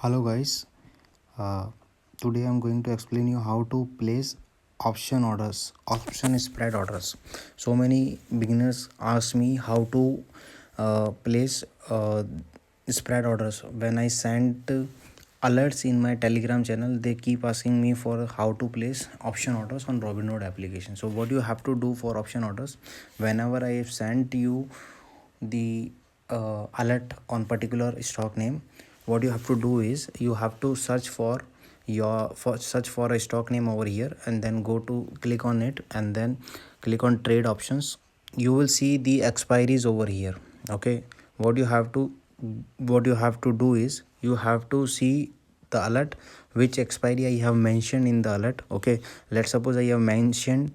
Hello guys, uh, today I'm going to explain you how to place option spread orders. So many beginners ask me how to place spread orders. When I send alerts in my Telegram channel, they keep asking me for how to place option orders on Robinhood application. So what you have to do for option orders, whenever I have sent you the alert on particular stock name, what you have to do is you have to search for a stock name over here, and then go to click on it, and then click on trade options. You will see the expiries over here. Okay, what you have to do is you have to see the alert which expiry I have mentioned in the alert. Okay, let's suppose I have mentioned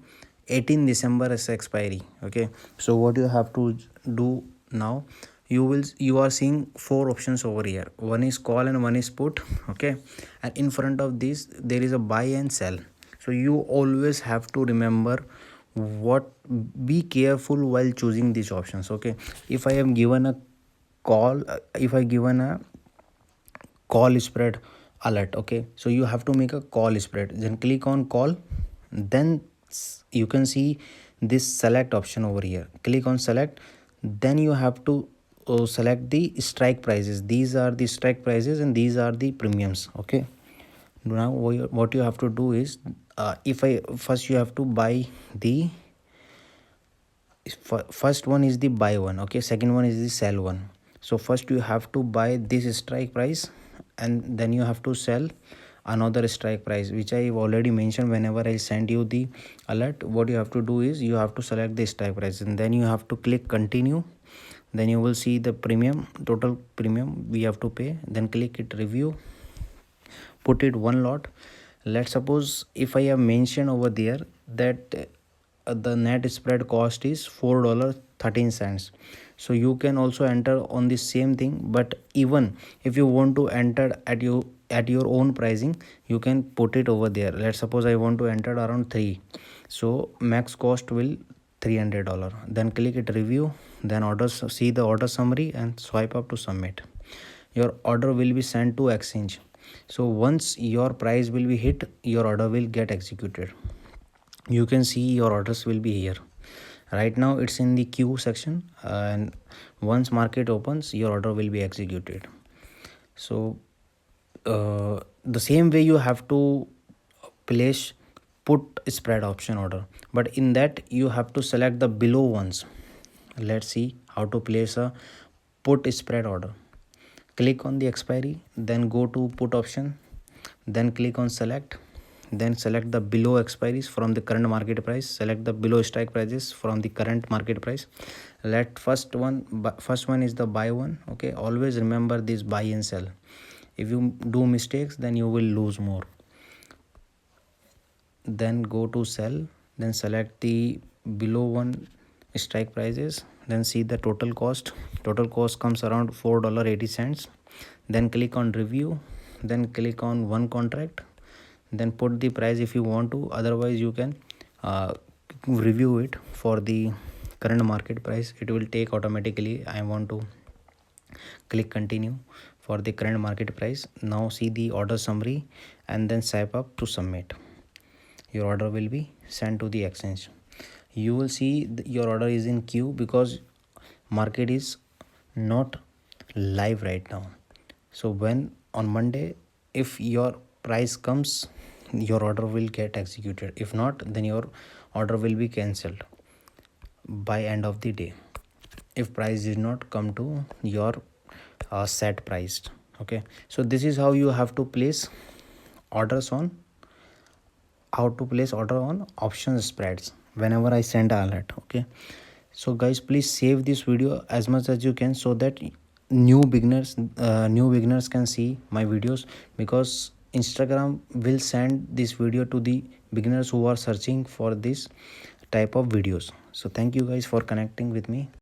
18 December as expiry. Okay, so what you have to do now, you are seeing four options over here. One is call and one is put. Okay, and in front of this there is a buy and sell. So you always have to remember what be careful while choosing these options. Okay, if I am given a call if I given a call spread alert, okay, so you have to make a call spread, then click on call, then you can see this select option over here. Click on select, then you have to select the strike prices. These are the strike prices and these are the premiums. Okay, now what you have to do is if I first you have to buy the first one is the buy one. Okay, second one is the sell one. So first you have to buy this strike price, and then you have to sell another strike price, which I already mentioned. Whenever I send you the alert, what you have to do is you have to select the strike price, and then you have to click continue. Then you will see the total premium we have to pay. Then click it review, put it one lot. Let's suppose if I have mentioned over there that the net spread cost is $4.13. So you can also enter on the same thing, but even if you want to enter at your own pricing, you can put it over there. Let's suppose I want to enter around 3, so max cost will $300. Then click it review, then see the order summary and swipe up to submit. Your order will be sent to exchange. So once your price will be hit, your order will get executed. You can see your orders will be here. Right now it's in the queue section, and once market opens, your order will be executed. So the same way you have to place put spread option order, but in that you have to select the below ones. Let's see how to place a put spread order. Click on the expiry, then go to put option, then click on select, then select the below expiries from the current market price. Select the below strike prices from the current market price. Let first one is the buy one. Okay, always remember this buy and sell. If you do mistakes, then you will lose more. Then go to sell, then select the below one strike prices, then see the total cost comes around $4.80. Then click on review, then click on one contract, then put the price if you want to. Otherwise you can review it for the current market price. It will take automatically. I want to click continue for the current market price. Now see the order summary, and then swipe up to submit. Your order will be sent to the exchange. You will see your order is in queue because market is not live right now. So when on Monday, if your price comes, your order will get executed. If not, then your order will be cancelled by end of the day if price did not come to your set price. Okay, so this is how you have to place orders on option spreads whenever I send an alert. Okay, so guys, please save this video as much as you can, so that new beginners can see my videos, because Instagram will send this video to the beginners who are searching for this type of videos. So thank you guys for connecting with me.